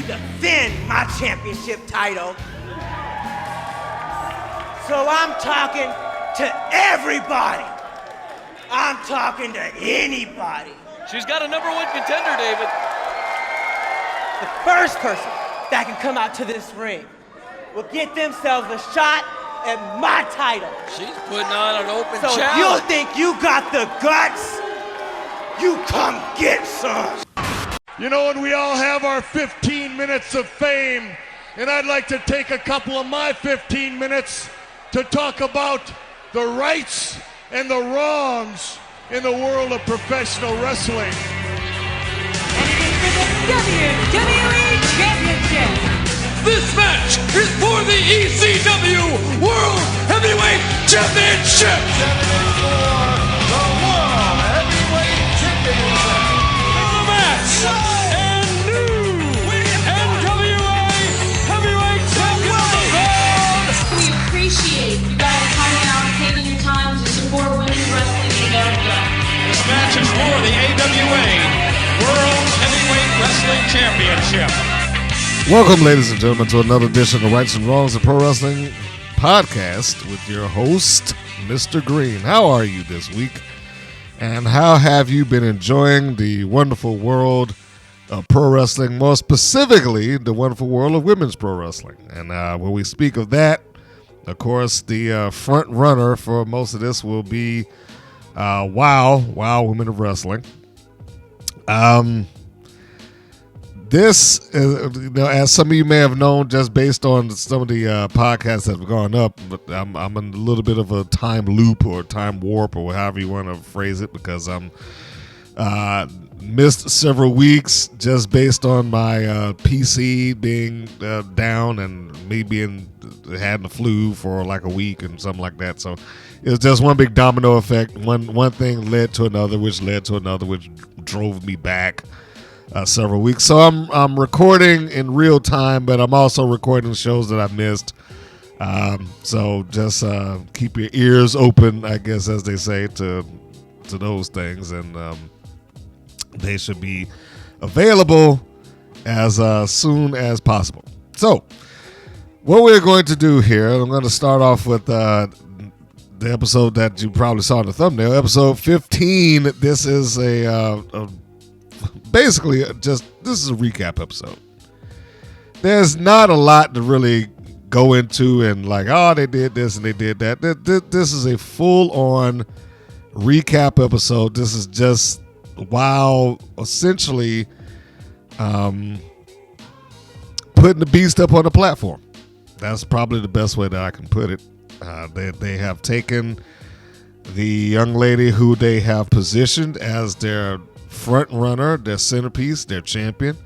defend my championship title. So I'm talking to everybody. I'm talking to anybody. She's got a number one contender, David. The first person that can come out to this ring will get themselves a shot at my title. She's putting on an open so challenge. So you think you got the guts? You come get some. You know, and we all have our 15 minutes of fame, and I'd like to take a couple of my 15 minutes to talk about the rights and the wrongs in the world of professional wrestling. And it is for the WWE Championship. This match is for the ECW World Heavyweight Championship. The World Heavyweight Championship. The match and new NWA Heavyweight Champion. We appreciate you guys coming out and taking your time to support women's wrestling in America. This match is for the AWA World Heavyweight Wrestling Championship. Welcome, ladies and gentlemen, to another edition of Rights and Wrongs of Pro Wrestling Podcast with your host, Mr. Green. How are you this week? And how have you been enjoying the wonderful world of pro wrestling, more specifically, the wonderful world of women's pro wrestling? And when we speak of that, of course, the front runner for most of this will be WOW Women of Wrestling. This is, as some of you may have known, just based on some of the podcasts that have gone up, but I'm in a little bit of a time loop or time warp or however you want to phrase it, because I'm missed several weeks just based on my PC being down and me had the flu for like a week and something like that. So it was just one big domino effect. One thing led to another, which led to another, which drove me back several weeks. So I'm recording in real time, but I'm also recording shows that I missed. So just keep your ears open, I guess, as they say, to those things, and they should be available as soon as possible. So what we're going to do here, I'm going to start off with the episode that you probably saw in the thumbnail, episode 15. This is basically this is a recap episode. There's not a lot to really go into and like, oh, they did this and they did that. This is a full-on recap episode. This is just WOW essentially putting the beast up on the platform. That's probably the best way that I can put it. They have taken the young lady who they have positioned as their front runner, their centerpiece, their champion,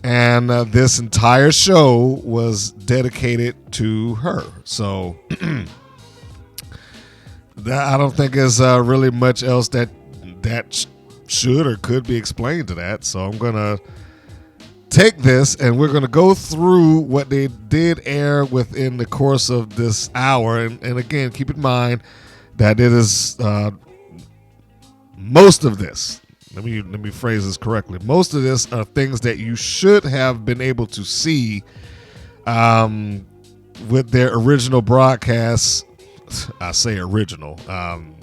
and this entire show was dedicated to her. So I don't think there's really much else that should or could be explained to that. So I'm gonna take this and we're gonna go through what they did air within the course of this hour, and again, keep in mind that it is most of this. Let me phrase this correctly. Most of this are things that you should have been able to see with their original broadcasts. I say original.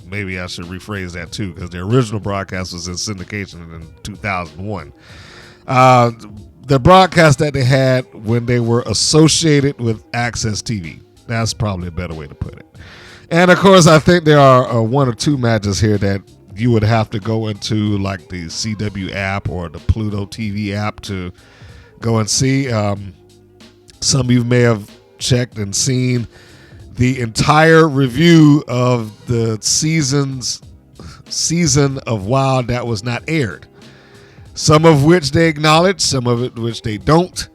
Maybe I should rephrase that too, because their original broadcast was in syndication in 2001. The broadcast that they had when they were associated with Access TV. That's probably a better way to put it. And of course, I think there are one or two matches here that you would have to go into like the CW app or the Pluto TV app to go and see. Some of you may have checked and seen the entire review of the season of WOW that was not aired. Some of which they acknowledge, some of it which they don't,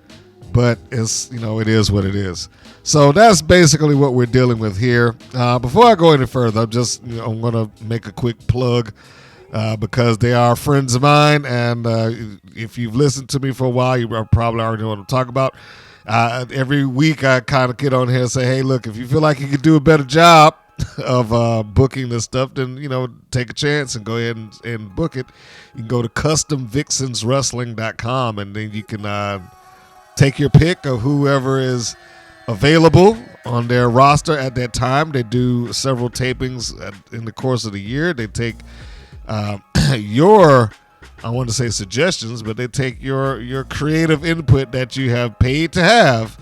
but it's, it is what it is. So that's basically what we're dealing with here. Before I go any further, I'm going to make a quick plug because they are friends of mine, and if you've listened to me for a while, you probably already know what I'm talking about. Every week I kind of get on here and say, hey, look, if you feel like you could do a better job of booking this stuff, then, take a chance and go ahead and book it. You can go to customvixenswrestling.com, and then you can take your pick of whoever is available on their roster at that time. They do several tapings in the course of the year. They take your, I want to say suggestions, but they take your creative input that you have paid to have,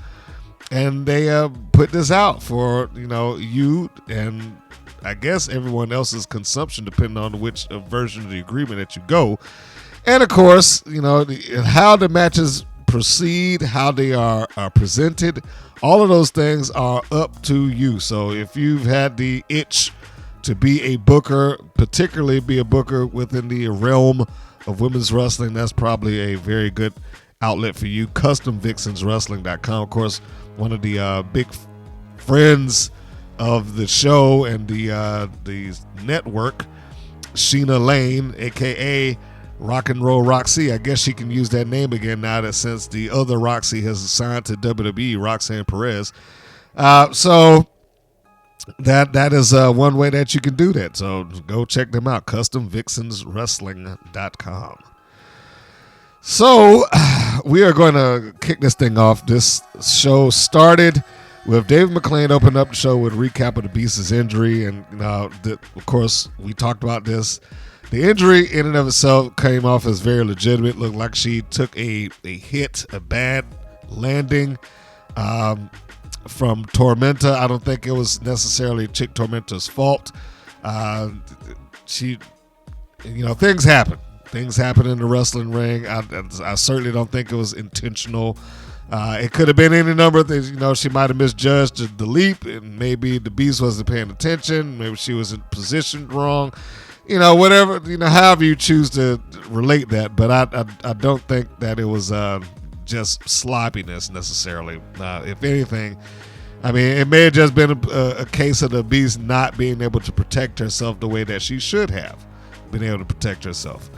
and they put this out for you and I guess everyone else's consumption, depending on which version of the agreement that you go. And of course, how the matches proceed, how they are presented, all of those things are up to you. So if you've had the itch to be a booker, particularly be a booker within the realm of women's wrestling, that's probably a very good outlet for you. CustomVixensWrestling.com. Of course, one of the big friends of the show and the network, Sheena Lane, aka Rock and Roll Roxy. I guess she can use that name again now that since the other Roxy has signed to WWE, Roxanne Perez. So that is one way that you can do that. So go check them out, CustomVixensWrestling.com. So we are going to kick this thing off. This show started with David McClain opening up the show with a recap of the Beast's injury. And of course, we talked about this. The injury in and of itself came off as very legitimate. Looked like she took a hit, a bad landing from Tormenta. I don't think it was necessarily Chick Tormenta's fault. Things happen. Things happen in the wrestling ring. I certainly don't think it was intentional. It could have been any number of things. She might have misjudged the leap, and maybe the Beast wasn't paying attention. Maybe she wasn't positioned wrong. Whatever. However you choose to relate that. But I don't think that it was just sloppiness necessarily. If anything, I mean, it may have just been a case of the Beast not being able to protect herself the way that she should have been able to protect herself.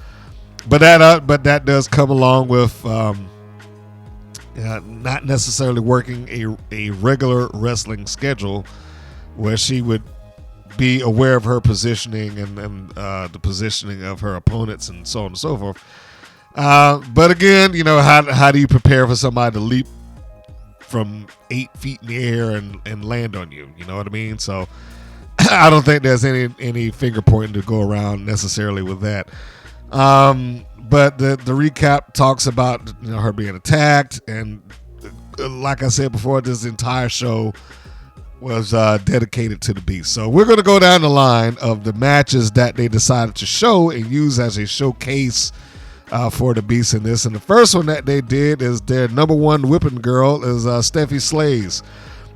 But that does come along with not necessarily working a regular wrestling schedule where she would be aware of her positioning and the positioning of her opponents and so on and so forth. But again, how do you prepare for somebody to leap from 8 feet in the air and land on you? You know what I mean? So I don't think there's any finger pointing to go around necessarily with that. But the recap talks about her being attacked, and like I said before, this entire show was dedicated to the Beast. So we're going to go down the line of the matches that they decided to show and use as a showcase for the Beast in this. And the first one that they did is their number one whipping girl is Steffi Slays.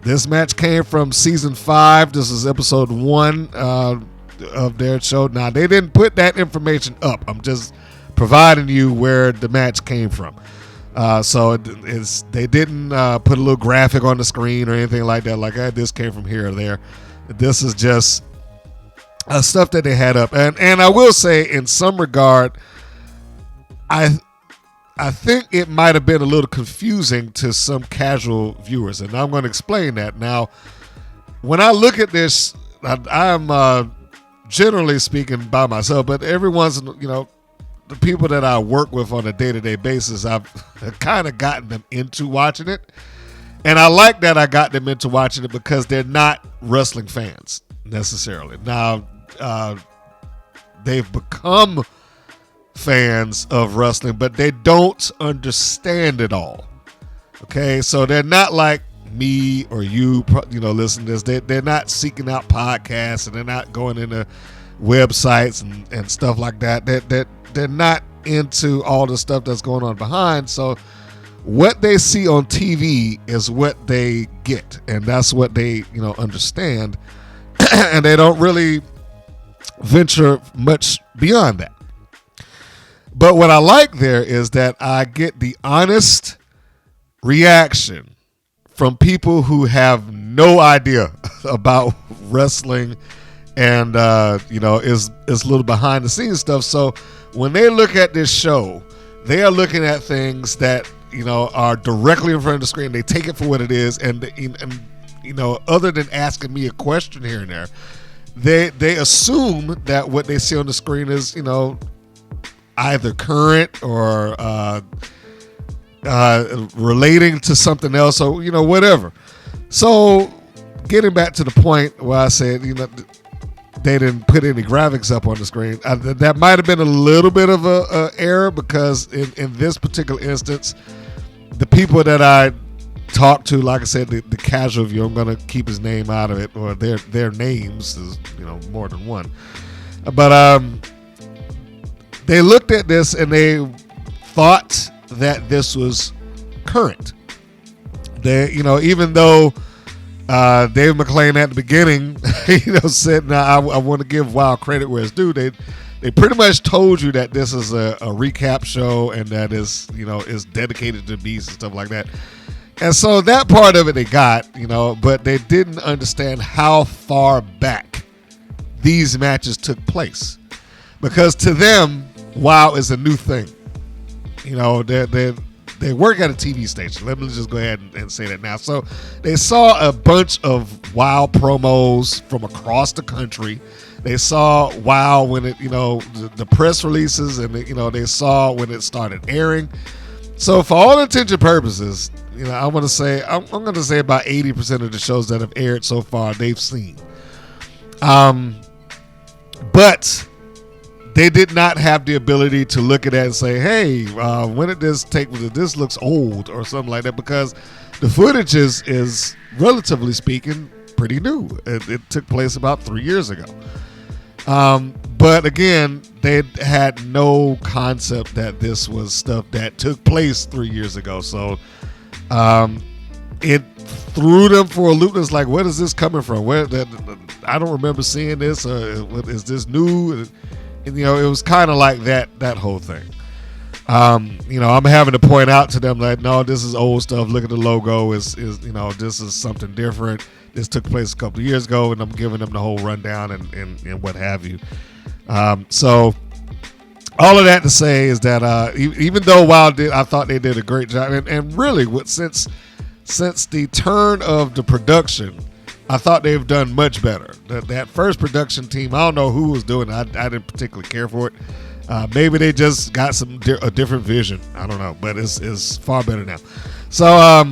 This match came from season 5. This is episode 1 of their show. Now, they didn't put that information up. I'm just providing you where the match came from. So they didn't put a little graphic on the screen or anything like that, like this came from here or there. This is just stuff that they had up. And I will say, in some regard, I think it might have been a little confusing to some casual viewers, and I'm going to explain that. Now, when I look at this, I'm generally speaking by myself, but every once in the people that I work with on a day-to-day basis, I've kind of gotten them into watching it. And I like that I got them into watching it because they're not wrestling fans necessarily. Now, they've become fans of wrestling, but they don't understand it all. Okay, so they're not like me or you, listen to this. They're not seeking out podcasts, and they're not going into websites and stuff like that. They're not into all the stuff that's going on behind. So what they see on TV is what they get, and that's what they understand, and they don't really venture much beyond that. But what I like there is that I get the honest reaction from people who have no idea about wrestling and is a little behind the scenes stuff. So when they look at this show, they are looking at things that are directly in front of the screen. They take it for what it is, and other than asking me a question here and there, they assume that what they see on the screen is either current or relating to something else, or whatever. So getting back to the point where I said, they didn't put any graphics up on the screen. That might have been a little bit of a error, because in this particular instance, the people that I talked to, like I said, the casual view, I'm going to keep his name out of it, or their names, is more than one. But they looked at this and they thought that this was current. They, even though Dave McClain at the beginning, said, "Now I want to give WoW credit where it's due." They pretty much told you that this is a recap show, and that is dedicated to beasts and stuff like that. And so that part of it they got, but they didn't understand how far back these matches took place, because to them, WoW is a new thing. They work at a TV station. Let me just go ahead and say that now. So they saw a bunch of WoW promos from across the country. They saw WoW when it, the press releases, and they saw when it started airing. So for all intents and purposes, I'm going to say about 80% of the shows that have aired so far, they've seen. But they did not have the ability to look at that and say, "Hey, when did this take? This looks old," or something like that, because the footage is relatively speaking pretty new. It took place about 3 years ago. But again, they had no concept that this was stuff that took place 3 years ago. So it threw them for a loop. It's like, where is this coming from? I don't remember seeing this. Is this new? And, it was kind of like that whole thing. I'm having to point out to them that, no, this is old stuff. Look at the logo. This is something different. This took place a couple of years ago, and I'm giving them the whole rundown and what have you. So all of that to say is that even though WoW I thought they did a great job, and really, since the turn of the production, I thought they've done much better. That first production team, I don't know who was doing it. I didn't particularly care for it. Maybe they just got a different vision. I don't know, but it's far better now. So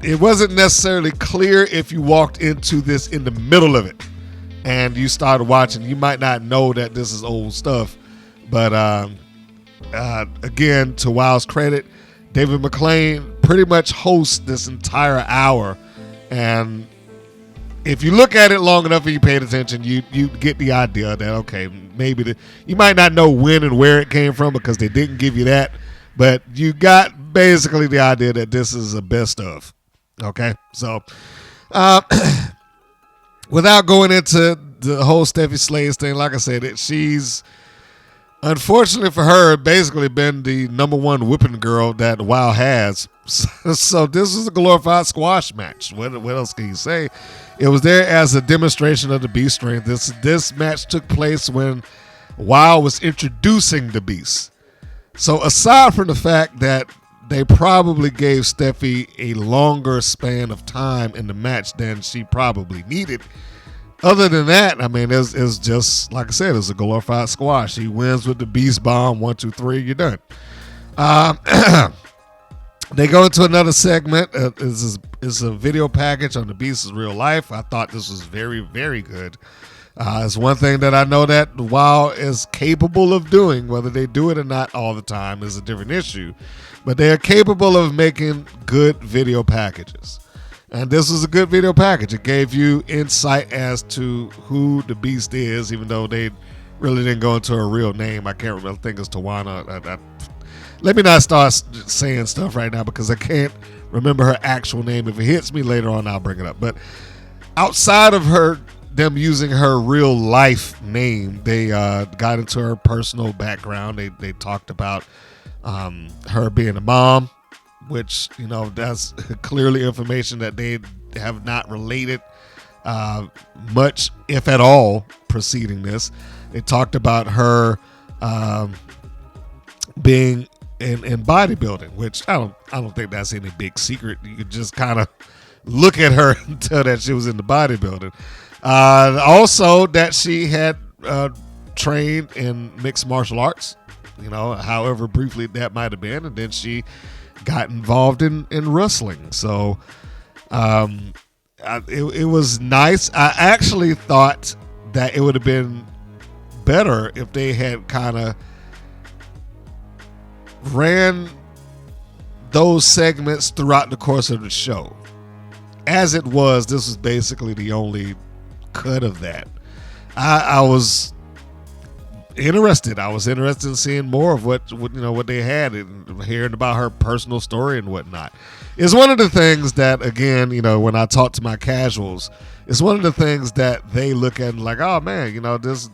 it wasn't necessarily clear if you walked into this in the middle of it and you started watching. You might not know that this is old stuff. But again, to WoW's credit, David McClain pretty much hosts this entire hour. And if you look at it long enough and you paid attention, you get the idea that, okay, maybe you might not know when and where it came from, because they didn't give you that, but you got basically the idea that this is a best of. Okay, so without going into the whole Steffi Slays thing, like I said, she's, unfortunately for her, basically been the number one whipping girl that WoW has. So this is a glorified squash match. What else can you say? It was there as a demonstration of the beast strength. This match took place when WoW was introducing the beast. So aside from the fact that they probably gave Steffi a longer span of time in the match than she probably needed, other than that, I mean, it's just, like I said, it's a glorified squash. She wins with the beast bomb. 1, 2, 3, you're done. They go into another segment. It's a video package on the Beast's real life. I thought this was very, very good. It's one thing that I know that WoW is capable of doing. Whether they do it or not all the time is a different issue. But they are capable of making good video packages. And this was a good video package. It gave you insight as to who the Beast is, even though they really didn't go into her real name. I can't remember. I think it's Tawana. Let me not start saying stuff right now because I can't remember her actual name. If it hits me later on, I'll bring it up. But outside of them using her real life name, they got into her personal background. They talked about her being a mom, which, that's clearly information that they have not related much, if at all, preceding this. They talked about her being in bodybuilding, which I don't think that's any big secret. You could just kind of look at her and tell that she was into bodybuilding. Also, that she had trained in mixed martial arts. however briefly that might have been, and then she got involved in wrestling. So it was nice. I actually thought that it would have been better if they had kind of ran those segments throughout the course of the show. As it was, this was basically the only cut of that. I was interested. I was interested in seeing more of what they had and hearing about her personal story and whatnot. It's one of the things that, again, when I talk to my casuals, it's one of the things that they look at and like, oh man,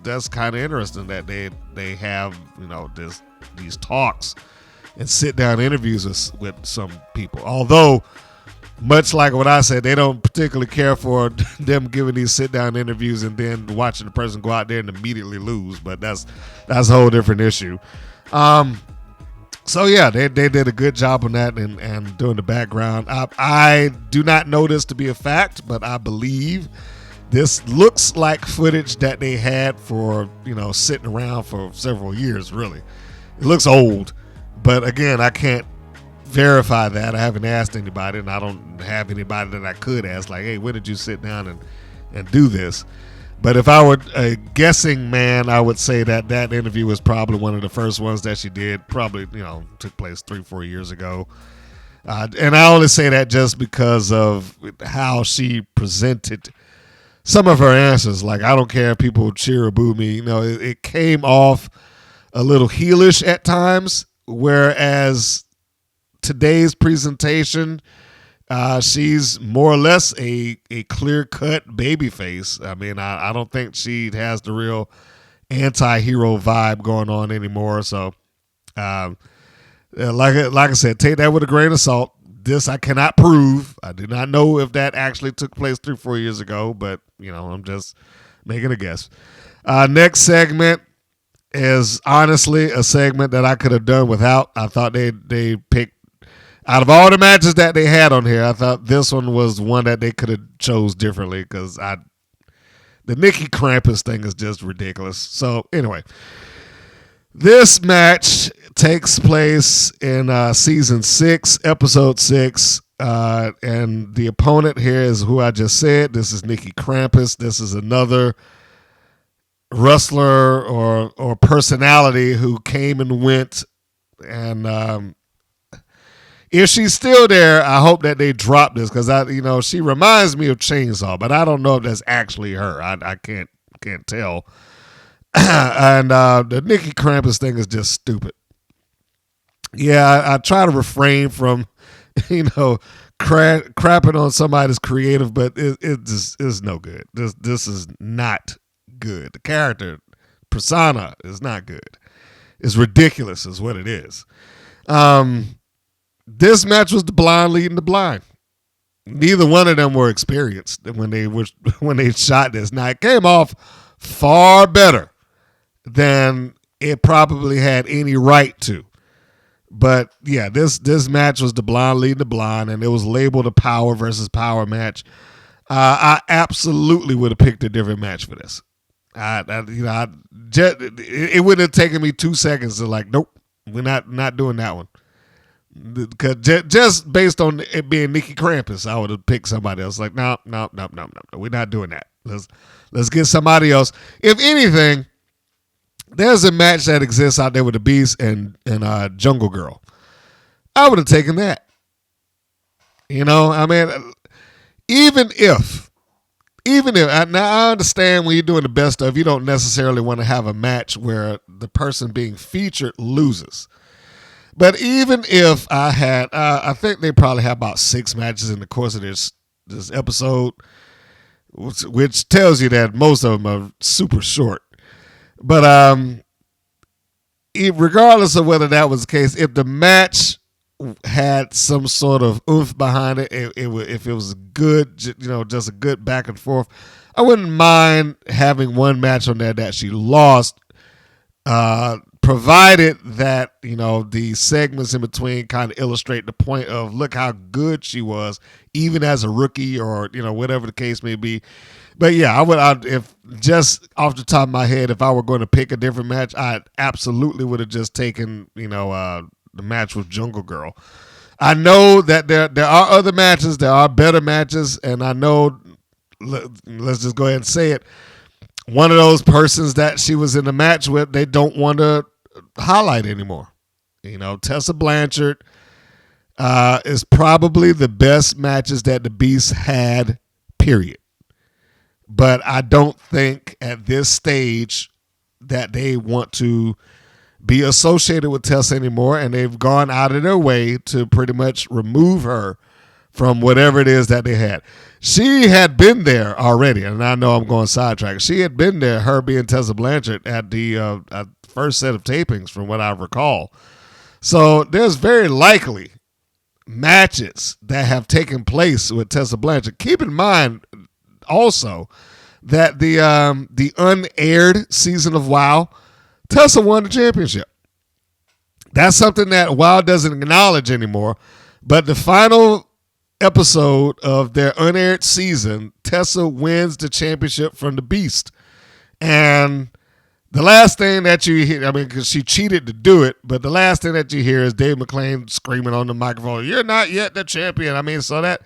that's kind of interesting that they have these talks and sit down interviews with some people. Although, much like what I said, they don't particularly care for them giving these sit-down interviews and then watching the person go out there and immediately lose. But that's a whole different issue. So yeah, they did a good job on that and doing the background. I do not know this to be a fact, but I believe this looks like footage that they had for sitting around for several years. Really, it looks old, but again, I can't verify that. I haven't asked anybody, and I don't have anybody that I could ask, like, hey, when did you sit down and do this? But if I were a guessing man, I would say that interview was probably one of the first ones that she did. Probably, took place 3-4 years ago. And I only say that just because of how she presented some of her answers. Like, I don't care if people cheer or boo me. It came off a little heelish at times, whereas today's presentation, she's more or less a clear-cut baby face. I mean, I don't think she has the real anti-hero vibe going on anymore. So, like I said, take that with a grain of salt. This I cannot prove. I do not know if that actually took place 3-4 years ago, but, I'm just making a guess. Next segment is honestly a segment that I could have done without. I thought they picked, out of all the matches that they had on here, I thought this one was one that they could have chose differently, because the Nikki Krampus thing is just ridiculous. So anyway, this match takes place in season 6, episode 6, and the opponent here is who I just said. This is Nikki Krampus. This is another wrestler or personality who came and went, and if she's still there, I hope that they drop this, because she reminds me of Chainsaw, but I don't know if that's actually her. I can't tell. And the Nikki Krampus thing is just stupid. Yeah, I try to refrain from crapping on somebody's creative, but it just is no good. This is not good. The character persona is not good. It's ridiculous, is what it is. This match was the blind leading the blind. Neither one of them were experienced when they shot this. Now, it came off far better than it probably had any right to. But yeah, this match was the blind leading the blind, and it was labeled a power versus power match. I absolutely would have picked a different match for this. It wouldn't have taken me 2 seconds to like, nope, we're not doing that one. Because just based on it being Nikki Krampus, I would have picked somebody else. Like, no, we're not doing that. Let's get somebody else. If anything, there's a match that exists out there with the Beast and Jungle Girl. I would have taken that. I mean, even if now I understand when you're doing the best stuff, you don't necessarily want to have a match where the person being featured loses. But even if I had, I think they probably have about 6 matches in the course of this episode, which tells you that most of them are super short. But regardless of whether that was the case, if the match had some sort of oomph behind it, if it was good, just a good back and forth, I wouldn't mind having one match on there that she lost, provided that, the segments in between kind of illustrate the point of look how good she was, even as a rookie or, whatever the case may be. But yeah, if just off the top of my head, if I were going to pick a different match, I absolutely would have just taken, the match with Jungle Girl. I know that there are other matches, there are better matches, and I know, let's just go ahead and say it, one of those persons that she was in the match with, they don't want to highlight anymore. Tessa Blanchard is probably the best matches that the Beast had, period. But I don't think at this stage that they want to be associated with Tessa anymore, and they've gone out of their way to pretty much remove her from whatever it is that they had. She had been there already, and I know I'm going sidetracked. She had been there, her being Tessa Blanchard, at the first set of tapings from what I recall. So there's very likely matches that have taken place with Tessa Blanchard. Keep in mind also that the unaired season of WoW, Tessa won the championship. That's something that WoW doesn't acknowledge anymore. But the final episode of their unaired season, Tessa wins the championship from the Beast. And the last thing that you hear, because she cheated to do it, but the last thing that you hear is Dave McClain screaming on the microphone, "You're not yet the champion." So that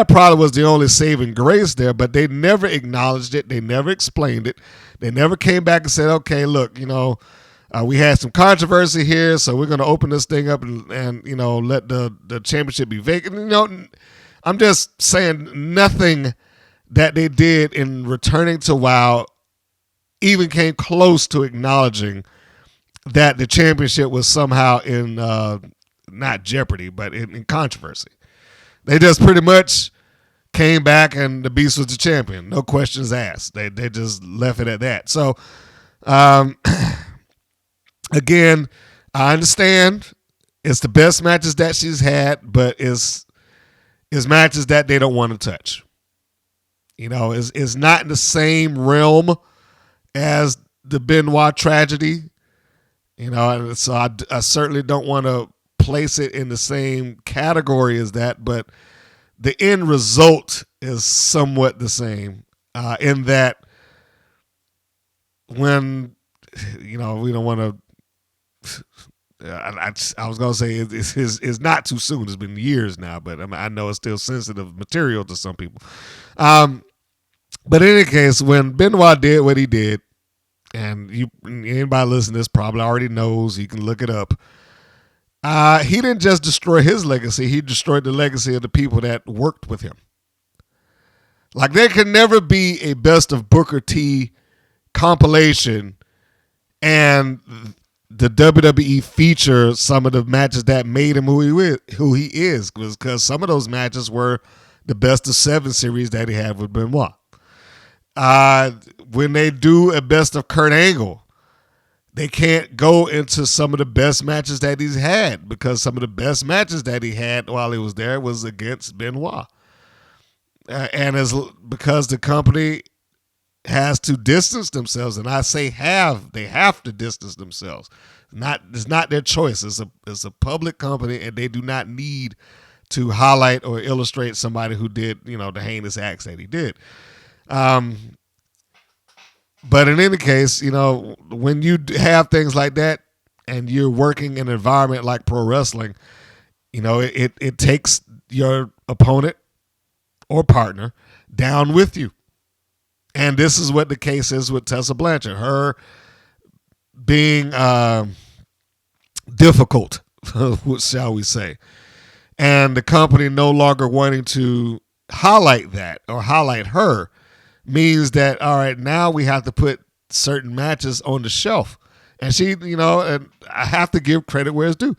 probably was the only saving grace there, but they never acknowledged it. They never explained it. They never came back and said, okay, look, we had some controversy here, so we're going to open this thing up and let the championship be vacant. I'm just saying nothing that they did in returning to WoW even came close to acknowledging that the championship was somehow in not jeopardy, but in controversy. They just pretty much came back and the Beast was the champion. No questions asked. They just left it at that. So, again, I understand it's the best matches that she's had, but it's matches that they don't want to touch. It's not in the same realm as the Benoit tragedy. So I certainly don't want to place it in the same category as that, but the end result is somewhat the same in that when, we don't want to, I was going to say it's not too soon. It's been years now, but I know it's still sensitive material to some people. But in any case, when Benoit did what he did, and anybody listening to this probably already knows, you can look it up. He didn't just destroy his legacy, he destroyed the legacy of the people that worked with him. Like, there can never be a Best of Booker T compilation and the WWE feature some of the matches that made him who he is, because some of those matches were the Best of 7 series that he had with Benoit. When they do a Best of Kurt Angle, they can't go into some of the best matches that he's had, because some of the best matches that he had while he was there was against Benoit. And because the company has to distance themselves, and I say they have to distance themselves. It's not their choice. It's a public company, and they do not need to highlight or illustrate somebody who did, the heinous acts that he did. But in any case, when you have things like that and you're working in an environment like pro wrestling, it takes your opponent or partner down with you. And this is what the case is with Tessa Blanchard. Her being difficult, shall we say, and the company no longer wanting to highlight that or highlight her means that, all right, now we have to put certain matches on the shelf. And she, and I have to give credit where it's due.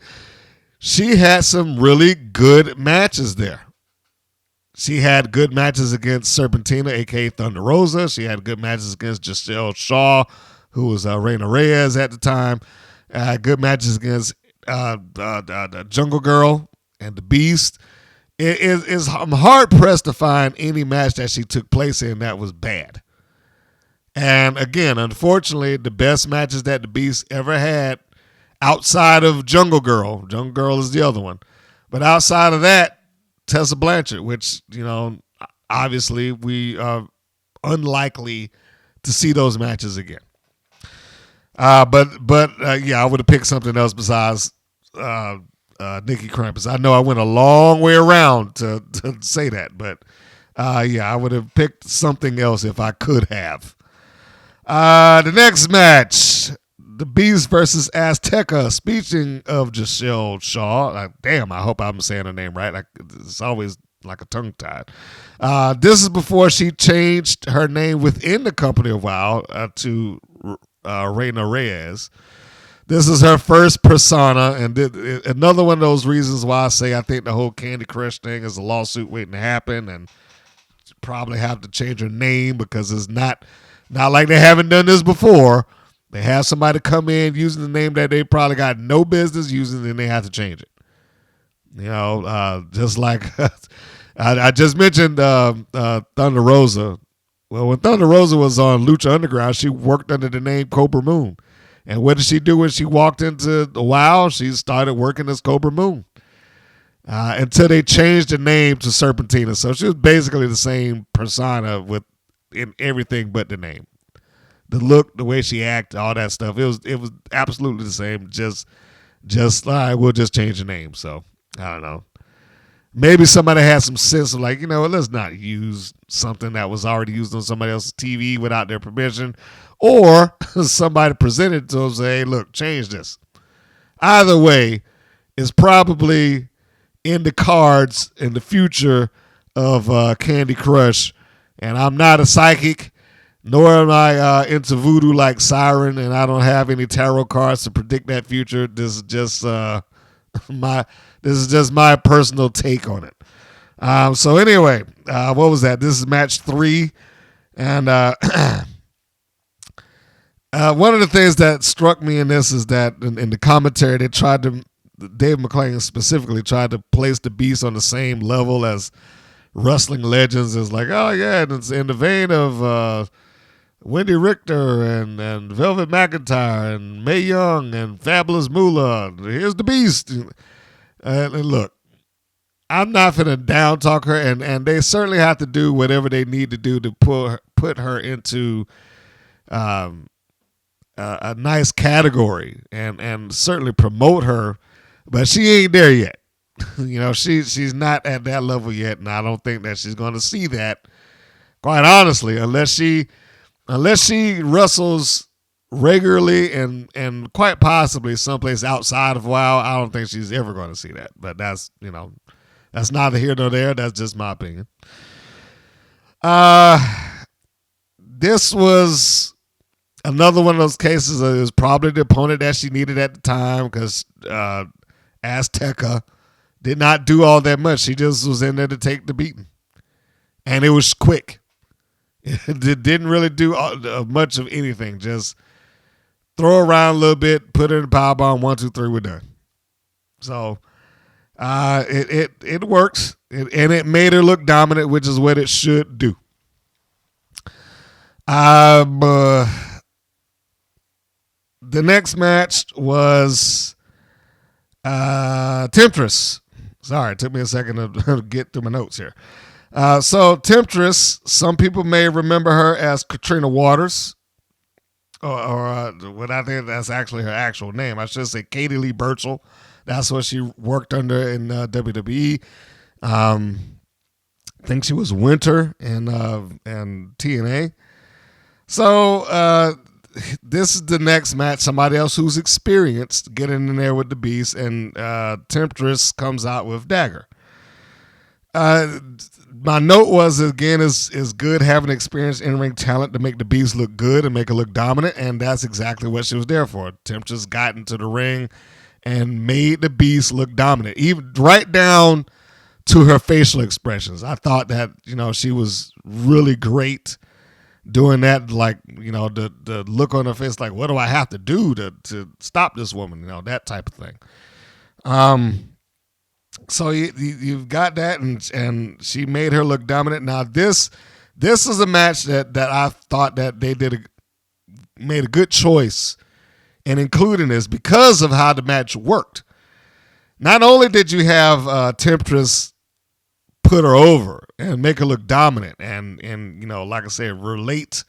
She had some really good matches there. She had good matches against Serpentina, a.k.a. Thunder Rosa. She had good matches against Giselle Shaw, who was Reina Reyes at the time. Good matches against the Jungle Girl and the Beast. I'm hard-pressed to find any match that she took place in that was bad. And again, unfortunately, the best matches that the Beast ever had outside of Jungle Girl is the other one. But outside of that, Tessa Blanchard, which, obviously we are unlikely to see those matches again. But I would have picked something else besides Nikki Krampus. I know I went a long way around to say that, but I would have picked something else if I could have. The next match, The Beast versus Azteca. Speaking of Giselle Shaw, I hope I'm saying her name right. It's always like a tongue tied. This is before she changed her name within the company a while to Reina Reyes. This is her first persona, and another one of those reasons why I say I think the whole Candy Crush thing is a lawsuit waiting to happen, and probably have to change her name because it's not like they haven't done this before. They have somebody come in using the name that they probably got no business using, and they have to change it. Just like I just mentioned Thunder Rosa. Well, when Thunder Rosa was on Lucha Underground, she worked under the name Cobra Moon. And what did she do when she walked into the WoW? She started working as Cobra Moon until they changed the name to Serpentina. So she was basically the same persona in everything but the name. The look, the way she acted, all that stuff. It was absolutely the same. Just all right, we'll just change the name. So I don't know. Maybe somebody had some sense of like, let's not use something that was already used on somebody else's TV without their permission. Or somebody presented to them and say, hey, look, change this. Either way, it's probably in the cards in the future of Candy Crush. And I'm not a psychic, nor am I into voodoo like Siren, and I don't have any tarot cards to predict that future. This is just my personal take on it. So anyway, what was that? This is match 3. And one of the things that struck me in this is that in the commentary, Dave McClain specifically tried to place the Beast on the same level as wrestling legends. It's like, oh yeah, it's in the vein of Wendy Richter and Velvet McIntyre and Mae Young and Fabulous Moolah. Here's the Beast. And look, I'm not going to down talk her, and they certainly have to do whatever they need to do to put her into a nice category and certainly promote her, but she ain't there yet. She's not at that level yet, and I don't think that she's going to see that, quite honestly, unless she wrestles regularly and quite possibly someplace outside of WoW. I don't think she's ever going to see that, but that's neither here nor there. That's just my opinion. This was another one of those cases. It was probably the opponent that she needed at the time because Azteca did not do all that much. She just was in there to take the beating, and it was quick. It didn't really do much of anything. Just throw around a little bit, put her in the powerbomb, 1, 2, 3, we're done. So it works, and it made her look dominant, which is what it should do. The next match was Temptress. Sorry, it took me a second to get through my notes here. So Temptress, some people may remember her as Katrina Waters, or what I think that's actually her actual name. I should say Katie Lee Burchell. That's what she worked under in WWE. I think she was Winter in TNA. So this is the next match. Somebody else who's experienced getting in there with the Beast, and Temptress comes out with Dagger. My note was, again, is good having experienced in-ring talent to make the Beast look good and make her look dominant, and that's exactly what she was there for. Temptress got into the ring and made the Beast look dominant, even right down to her facial expressions. I thought that, she was really great doing that, like, the look on her face, like, what do I have to do to stop this woman, that type of thing. So you've got that, and she made her look dominant. Now this is a match that I thought that they made a good choice and including this because of how the match worked. Not only did you have Temptress put her over and make her look dominant and like I said, relate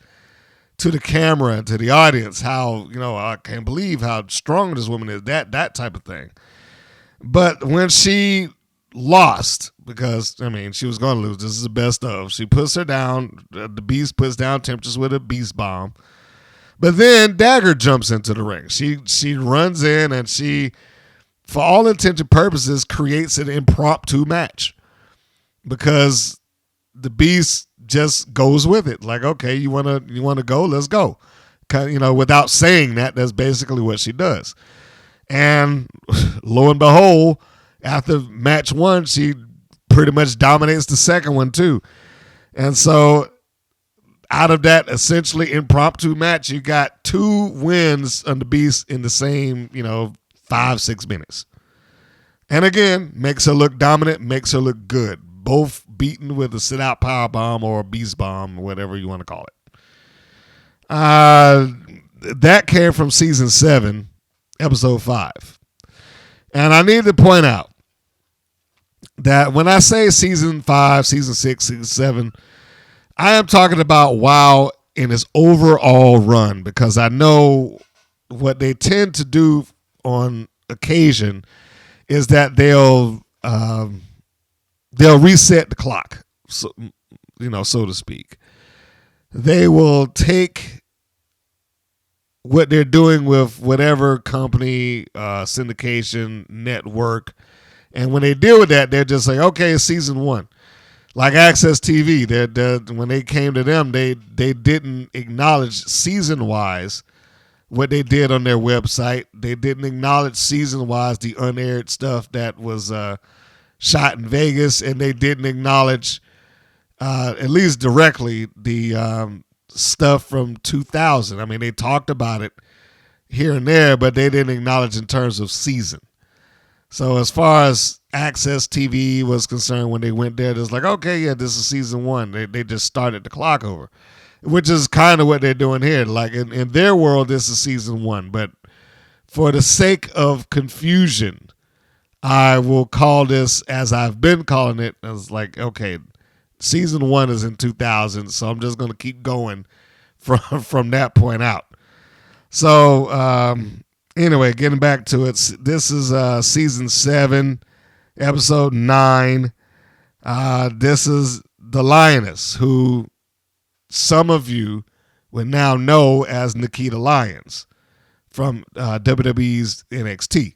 to the camera and to the audience how, I can't believe how strong this woman is, that type of thing. But when she lost, because, she was going to lose, this is the best of, she puts her down, the Beast puts down Temptress with a Beast Bomb. But then Dagger jumps into the ring. She runs in and she, for all intents and purposes, creates an impromptu match because the Beast just goes with it. Like, okay, you wanna go, let's go. Without saying that, that's basically what she does. And lo and behold, after match one, she pretty much dominates the second one too. And so out of that essentially impromptu match, you got 2 wins on the Beast in the same, 5-6 minutes. And again, makes her look dominant, makes her look good. Both beaten with a sit-out power bomb or a Beast Bomb, whatever you want to call it. That came from season 7, episode 5. And I need to point out that when I say season 5, season 6, season 7, I am talking about WoW in its overall run, because I know what they tend to do on occasion is that they'll reset the clock, so to speak. They will take what they're doing with whatever company, syndication, network, and when they deal with that, they're just like, okay, it's season 1. Like Access TV, when they came to them, they didn't acknowledge season-wise what they did on their website. They didn't acknowledge season-wise the unaired stuff that was shot in Vegas, and they didn't acknowledge, at least directly, the stuff from 2000. They talked about it here and there, but they didn't acknowledge in terms of season. So as far as Access TV was concerned, when they went there, it was like, okay, yeah, this is season 1. They just started the clock over, which is kind of what they're doing here. Like in their world, this is season 1. But for the sake of confusion, I will call this, as I've been calling it, as like, okay, season 1 is in 2000, so I'm just going to keep going from that point out. So anyway, getting back to it, this is season 7, episode 9. This is the Lioness, who some of you would now know as Nikita Lyons from WWE's NXT.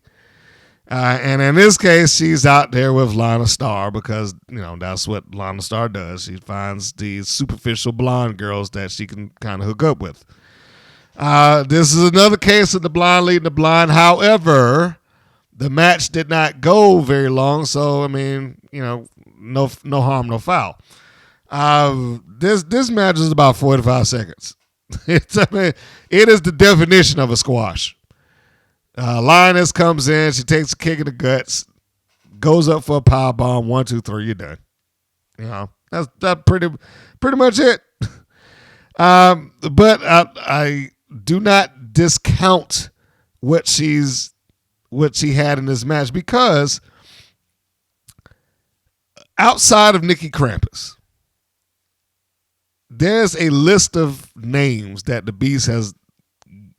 And in this case, she's out there with Lana Starr because, that's what Lana Starr does. She finds these superficial blonde girls that she can kind of hook up with. This is another case of the blonde leading the blind. However, the match did not go very long, so no harm, no foul. This match is about 45 seconds. It is the definition of a squash. Lioness comes in, she takes a kick in the guts, goes up for a power bomb, 1, 2, 3, you're done. That's pretty much it. But I do not discount what she had in this match, because outside of Nikki Krampus, there's a list of names that the Beast has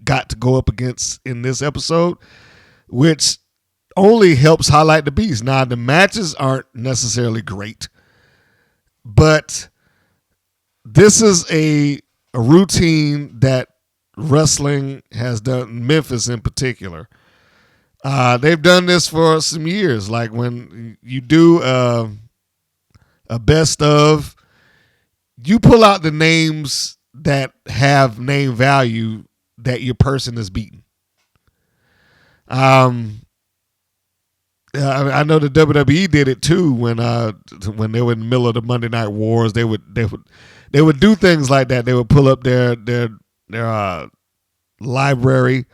got to go up against in this episode, which only helps highlight the Beast. Now, the matches aren't necessarily great, but this is a routine that wrestling has done, Memphis in particular. They've done this for some years. Like when you do a best of, you pull out the names that have name value that your person is beaten. I know the WWE did it too when they were in the middle of the Monday Night Wars. They would do things like that. They would pull up their library,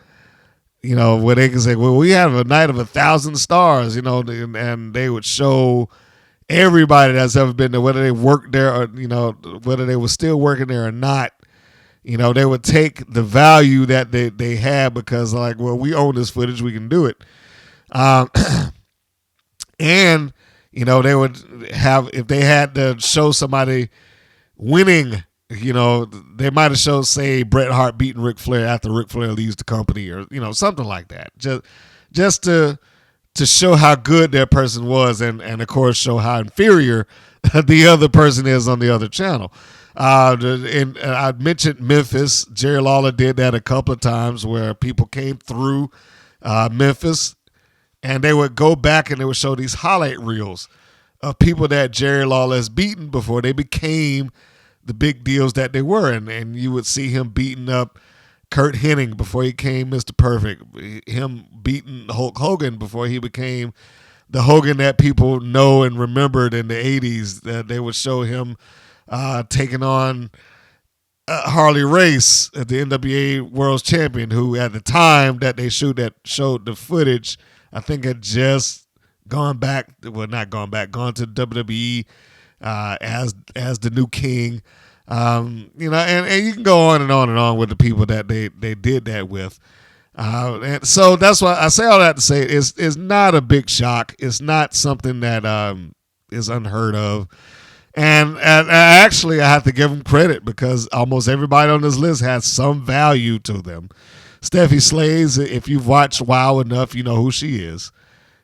where they can say, well, we have a night of 1,000 stars, and they would show everybody that's ever been there, whether they worked there or, whether they were still working there or not, they would take the value that they had because like, well, we own this footage, we can do it. And they would have, if they had to show somebody winning, they might have showed, say, Bret Hart beating Ric Flair after Ric Flair leaves the company, or something like that, just to show how good that person was, and of course show how inferior the other person is on the other channel. And I mentioned Memphis. Jerry Lawler did that a couple of times where people came through Memphis, and they would go back and they would show these highlight reels of people that Jerry Lawler has beaten before they became the big deals that they were. And you would see him beating up Kurt Hennig before he became Mr. Perfect, him beating Hulk Hogan before he became the Hogan that people know and remembered in the 80s. They would show him taking on Harley Race, the NWA World Champion, who at the time that they showed the footage, I think had just gone to WWE as the new king. And you can go on and on and on with the people that they did that with. And so that's why I say all that to say it's not a big shock. It's not something that is unheard of. And actually, I have to give them credit because almost everybody on this list has some value to them. Steffi Slays, if you've watched WoW enough, you know who she is.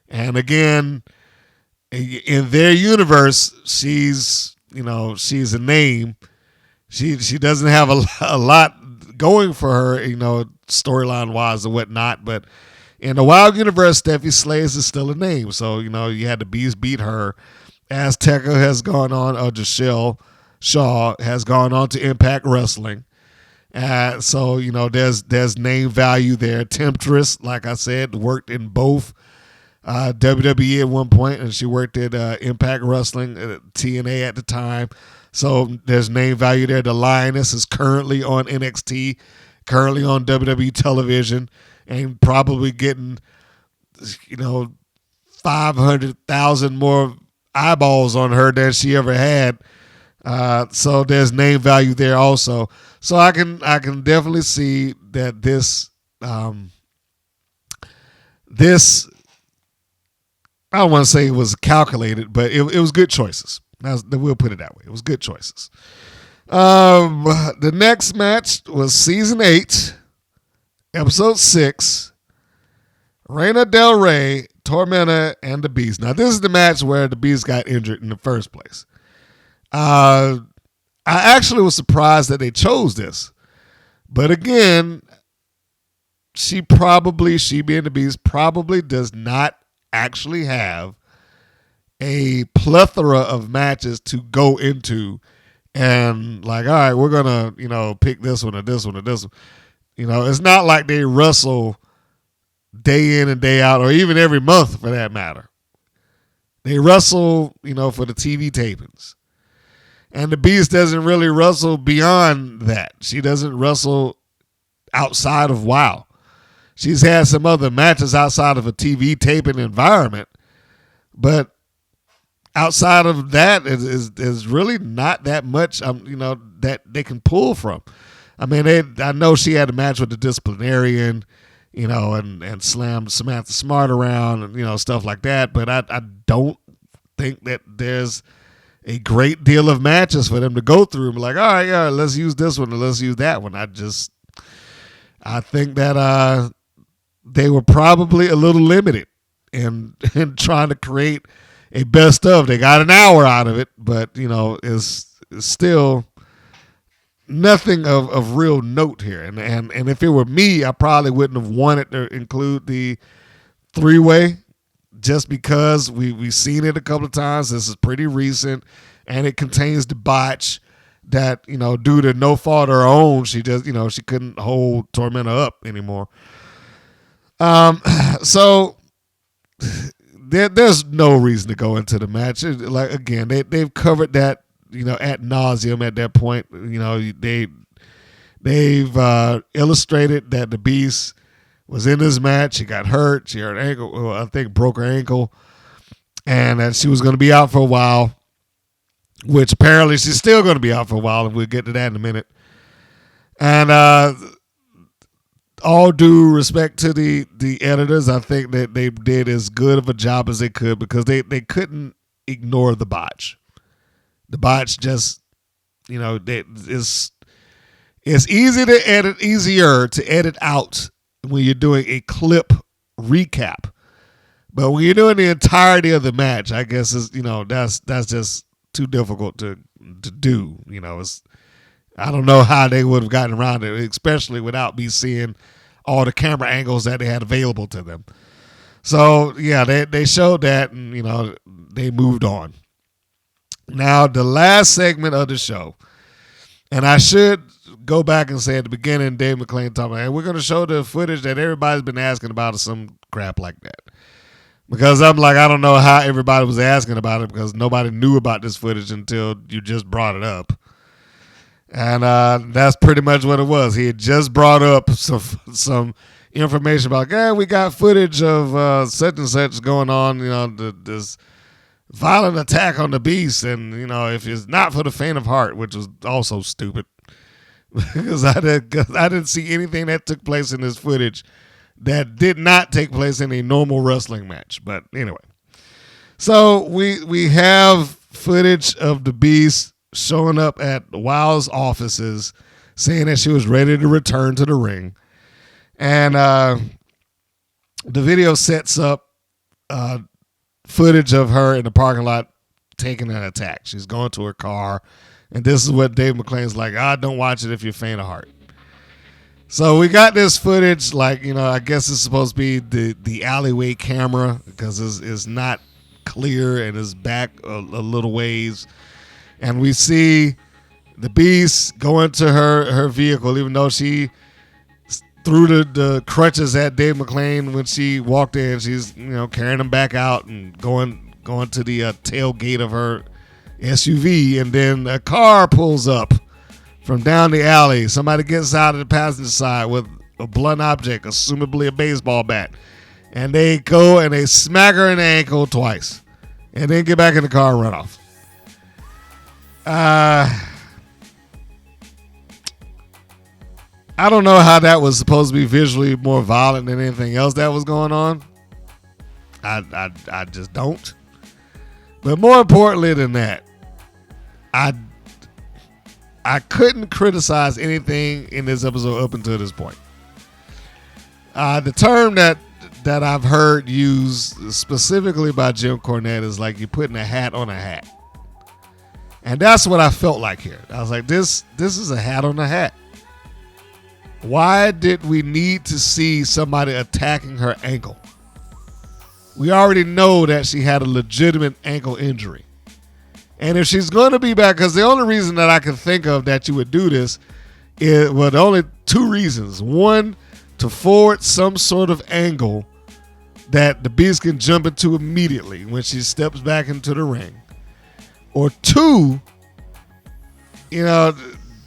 And again, in their universe, she's a name. She doesn't have a lot going for her, storyline wise and whatnot. But in the WoW universe, Steffi Slays is still a name. So you had the Bees beat her. Azteca has gone on, Giselle Shaw has gone on to Impact Wrestling. So there's name value there. Temptress, like I said, worked in both WWE at one point, and she worked at Impact Wrestling, TNA at the time. So there's name value there. The Lioness is currently on NXT, currently on WWE television, and probably getting 500,000 more eyeballs on her than she ever had. So there's name value there also. So I can definitely see that this I don't want to say it was calculated, but it was good choices. We'll put it that way. It was good choices. The next match was Season 8, Episode 6, Reina Del Rey, Tormenta, and the Beast. Now, this is the match where the Beast got injured in the first place. I actually was surprised that they chose this. But again, she being the Beast, probably does not actually have a plethora of matches to go into and like, all right, we're going to, pick this one or this one or this one. It's not like they wrestle day in and day out, or even every month for that matter. They wrestle, for the TV tapings. And the Beast doesn't really wrestle beyond that. She doesn't wrestle outside of WoW. She's had some other matches outside of a TV taping environment, but outside of that is really not that much, that they can pull from. I mean, I know she had a match with the Disciplinarian, and slammed Samantha Smart around and, stuff like that. But I don't think that there's a great deal of matches for them to go through and be like, all right, yeah, let's use this one and let's use that one. I think that they were probably a little limited in trying to create a best of. They got an hour out of it, but, it's still nothing of real note here. And if it were me, I probably wouldn't have wanted to include the three-way just because we've seen it a couple of times. This is pretty recent, and it contains the botch that, due to no fault of her own, she just, she couldn't hold Tormenta up anymore. So there's no reason to go into the match. Like, again, they've covered that, ad nauseum at that point. They've illustrated that the Beast was in this match. She got hurt. She hurt her ankle. Well, I think broke her ankle, and that she was going to be out for a while, which apparently she's still going to be out for a while, and we'll get to that in a minute. And all due respect to the editors, I think that they did as good of a job as they could because they couldn't ignore the botch. The botch just, it's easier to edit out when you're doing a clip recap. But when you're doing the entirety of the match, I guess that's just too difficult to do. I don't know how they would have gotten around it, especially without me seeing all the camera angles that they had available to them. So yeah, they showed that, and they moved on. Now the last segment of the show, and I should go back and say at the beginning, Dave McClain talking about, hey, we're going to show the footage that everybody's been asking about or some crap like that. Because I'm like, I don't know how everybody was asking about it because nobody knew about this footage until you just brought it up. And that's pretty much what it was. He had just brought up some information about, we got footage of such and such going on, this violent attack on the beast. And, if it's not for the faint of heart, which was also stupid. Because I didn't see anything that took place in this footage that did not take place in a normal wrestling match. But anyway, so we have footage of the Beast showing up at Wild's offices, saying that she was ready to return to the ring. And the video sets up footage of her in the parking lot taking an attack. She's going to her car. And this is what Dave McClain's like, don't watch it if you're faint of heart. So we got this footage, I guess it's supposed to be the alleyway camera because it's not clear and it's back a little ways. And we see the Beast go into her vehicle, even though she threw the crutches at Dave McClain when she walked in. She's, carrying him back out and going to the tailgate of her SUV. And then a car pulls up from down the alley. Somebody gets out of the passenger side with a blunt object, assumably a baseball bat. And they go and they smack her in the ankle twice. And then get back in the car and run off. I don't know how that was supposed to be visually more violent than anything else that was going on. I just don't. But more importantly than that, I couldn't criticize anything in this episode up until this point. The term that I've heard used specifically by Jim Cornette is like you're putting a hat on a hat. And that's what I felt like here. I was like, this is a hat on a hat. Why did we need to see somebody attacking her ankle? We already know that she had a legitimate ankle injury. And if she's going to be back, because the only reason that I can think of that you would do this is, the only two reasons. One, to forward some sort of angle that the Beast can jump into immediately when she steps back into the ring. Or two,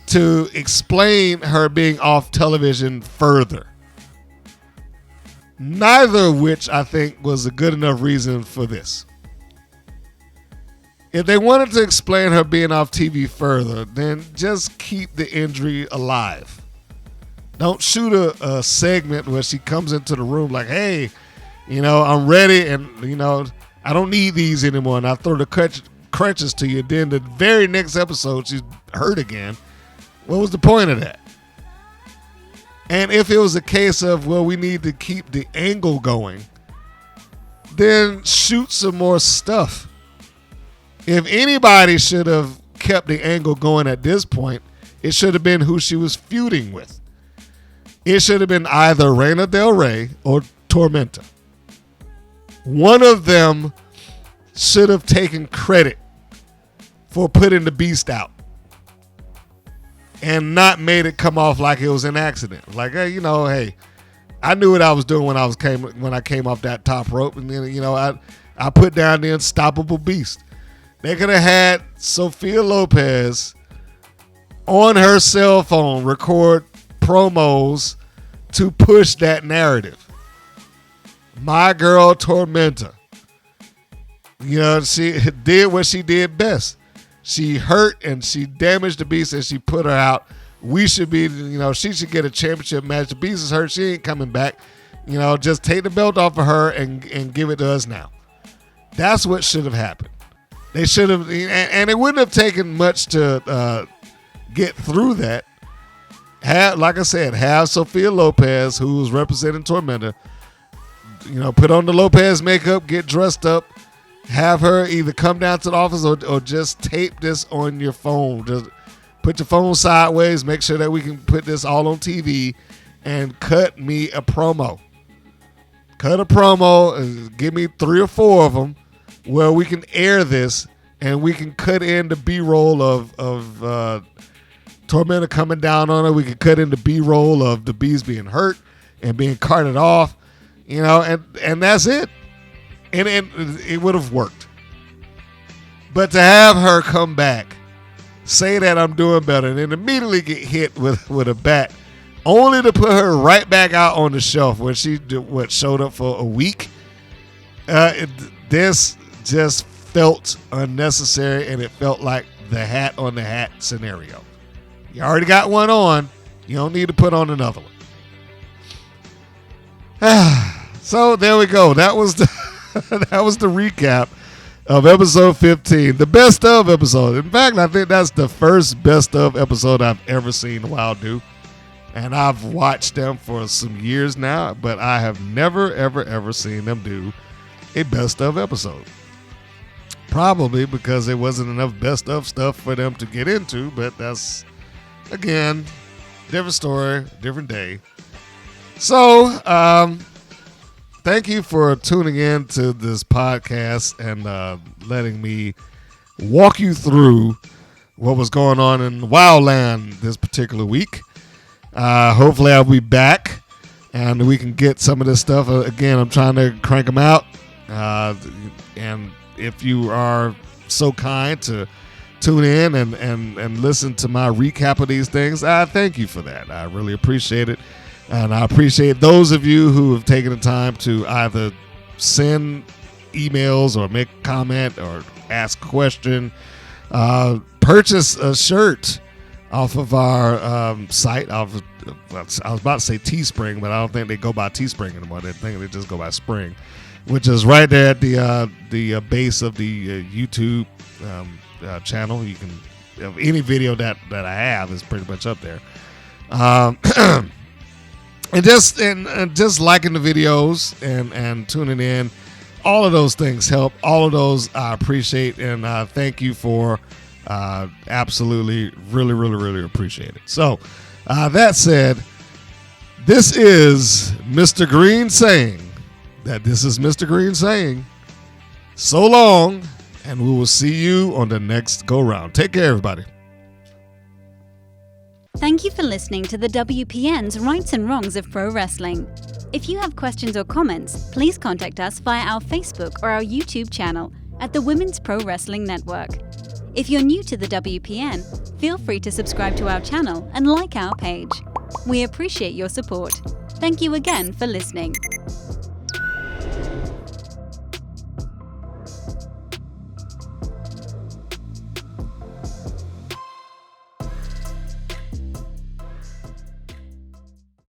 to explain her being off television further. Neither of which I think was a good enough reason for this. If they wanted to explain her being off TV further, then just keep the injury alive. Don't shoot a segment where she comes into the room like, hey, I'm ready and, I don't need these anymore. And I throw the crutches to you. Then the very next episode, she's hurt again. What was the point of that? And if it was a case of, we need to keep the angle going, then shoot some more stuff. If anybody should have kept the angle going at this point, it should have been who she was feuding with. It should have been either Reina Del Rey or Tormenta. One of them should have taken credit for putting the Beast out and not made it come off like it was an accident. Like, hey, hey, I knew what I was doing when I came off that top rope, and then I put down the unstoppable Beast. They could have had Sophia Lopez on her cell phone record promos to push that narrative. My girl Tormenta. She did what she did best. She hurt and she damaged the Beast and she put her out we should be, she should get a championship match. The Beast is hurt. She ain't coming back. Just take the belt off of her and give it to us now. That's what should have happened. They should have, and it wouldn't have taken much to get through that. Like I said, have Sophia Lopez, who's representing Tormenta, put on the Lopez makeup, get dressed up, have her either come down to the office or just tape this on your phone. Just put your phone sideways, make sure that we can put this all on TV, and cut me a promo. Cut a promo, and give me 3 or 4 of them where we can air this, and we can cut in the B-roll of Tormenta coming down on her. We can cut in the B-roll of the Beast being hurt and being carted off, and that's it. And it would have worked. But to have her come back, say that I'm doing better, and then immediately get hit with a bat, only to put her right back out on the shelf when she showed up for a week. This just felt unnecessary, and it felt like the hat on the hat scenario. You already got one on. You don't need to put on another one. So there we go. That was the recap of episode 15, the best of episode. In fact, I think that's the first best of episode I've ever seen Wild do. And I've watched them for some years now, but I have never, ever, ever seen them do a best of episode. Probably because there wasn't enough best of stuff for them to get into, but that's, again, different story, different day. So, thank you for tuning in to this podcast and letting me walk you through what was going on in Wildland this particular week. Hopefully I'll be back and we can get some of this stuff. Again, I'm trying to crank them out. And if you are so kind to tune in and listen to my recap of these things, I thank you for that. I really appreciate it. And I appreciate those of you who have taken the time to either send emails or make a comment or ask a question, purchase a shirt off of our site. I was about to say Teespring, but I don't think they go by Teespring anymore. I think they just go by Spring, which is right there at the base of the YouTube channel. You can, any video that I have is pretty much up there. And just liking the videos and tuning in, all of those things help. All of those I appreciate, and thank you for absolutely, really, really, really appreciate it. So that said, this is Mr. Green saying that this is Mr. Green saying so long, and we will see you on the next go round. Take care, everybody. Thank you for listening to the WPN's Rights and Wrongs of Pro Wrestling. If you have questions or comments, please contact us via our Facebook or our YouTube channel at the Women's Pro Wrestling Network. If you're new to the WPN, feel free to subscribe to our channel and like our page. We appreciate your support. Thank you again for listening.